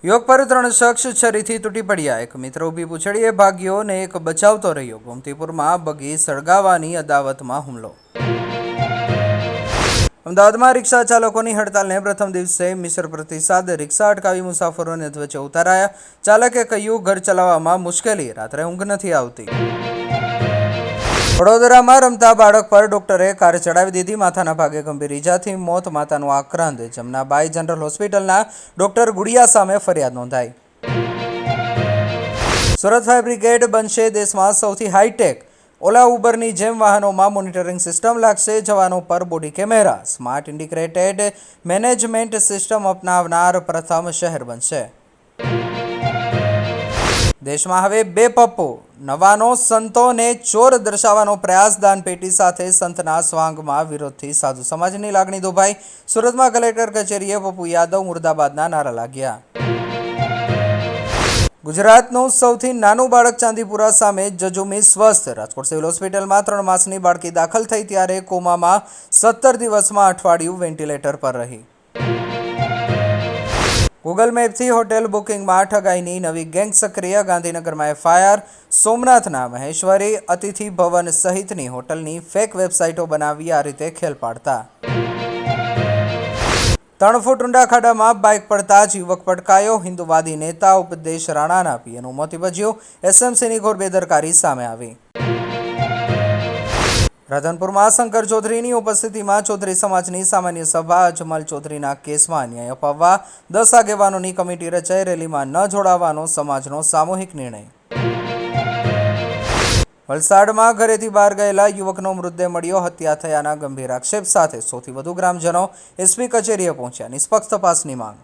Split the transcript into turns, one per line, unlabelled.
યોગ પર 3 શખ્સ છરીથી તૂટી પડ્યા। એક મિત્ર ઊભી પૂંછડીએ ભાગ્યો ને એક બચાવતો રહ્યો। ગોમતીપુરમાં બગી સળગાવવાની અદાવતમાં હુમલો। અમદાવાદમાં રિક્ષા ચાલકોની હડતાલને પ્રથમ દિવસે મિશ્ર પ્રતિસાદ। રિક્ષા અટકાવી મુસાફરોને વચ્ચે ઉતારાયા। ચાલકે કહ્યું, ઘર ચલાવવામાં મુશ્કેલી, રાત્રે ઊંઘ નથી આવતી। વડોદરામાં રમતા બાળક પર ડોક્ટરે કાર ચડાવી દીધી। માથાના ભાગે ગંભીર ઈજાથી મોત। માતાનું આક્રંદ। જમનાબાઈ જનરલ હોસ્પિટલના ડોક્ટર ગુડિયા સામે ફરિયાદ નોંધાઈ। સુરત ફાયર બ્રિગેડ બનશે દેશમાં સૌથી હાઈટેક। ઓલા ઉબરની જેમ વાહનોમાં મોનિટરિંગ સિસ્ટમ લાગશે। જવાનો પર body camera. Smart integrated management system અપનાવનાર પ્રથમ શહેર બનશે। દેશમાં હવે 2 પપ્પુ। નવાનો સંતોને ચોર દર્શાવવાનો પ્રયાસ। દાનપેટી સાથે સંતના સ્વાંગમાં વિરોધથી સાધુ સમાજની લાગણી દુભાઈ। સુરતમાં કલેક્ટર કચેરીએ પપ્પુ યાદવ મુર્દાબાદના નારા લાગ્યા। ગુજરાતનું સૌથી નાનું બાળક ચાંદીપુરા સામે જજુમી સ્વસ્થ। રાજકોટ સિવિલ હોસ્પિટલમાં 3 માસની બાળકી દાખલ થઈ ત્યારે કોમામાં 17 દિવસમાં અઠવાડિયું વેન્ટિલેટર પર રહી। ગૂગલ મેપથી હોટેલ બુકિંગમાં ઠગાઈની નવી ગેંગ સક્રિય। ગાંધીનગરમાં FIR। સોમનાથના મહેશ્વરી અતિથિ ભવન સહિતની હોટલની ફેક વેબસાઇટો બનાવી આ રીતે ખેલ પાડતા। 3 ફૂટ ઊંડા ખાડામાં બાઇક પડતા જ યુવક પટકાયો। હિન્દુવાદી નેતા ઉપદેશ રાણાના પીએનું મોત નીપજ્યું। SMCની ઘોર બેદરકારી સામે આવી। રાધનપુરમાં શંકર ચૌધરીની ઉપસ્થિતિમાં ચૌધરી સમાજની સામાન્ય સભા। અજમલ ચૌધરીના કેસમાં ન્યાય અપાવવા 10 આગેવાનોની કમિટી રચાઈ। રેલીમાં ન જોડાવાનો સમાજનો સામૂહિક નિર્ણય। વલસાડમાં ઘરેથી બહાર ગયેલા યુવકનો મૃતદેહ મળ્યો। હત્યા થયાના ગંભીર આક્ષેપ સાથે સૌથી વધુ ગ્રામજનો SP કચેરીએ પહોંચ્યા। નિષ્પક્ષ તપાસની માંગ।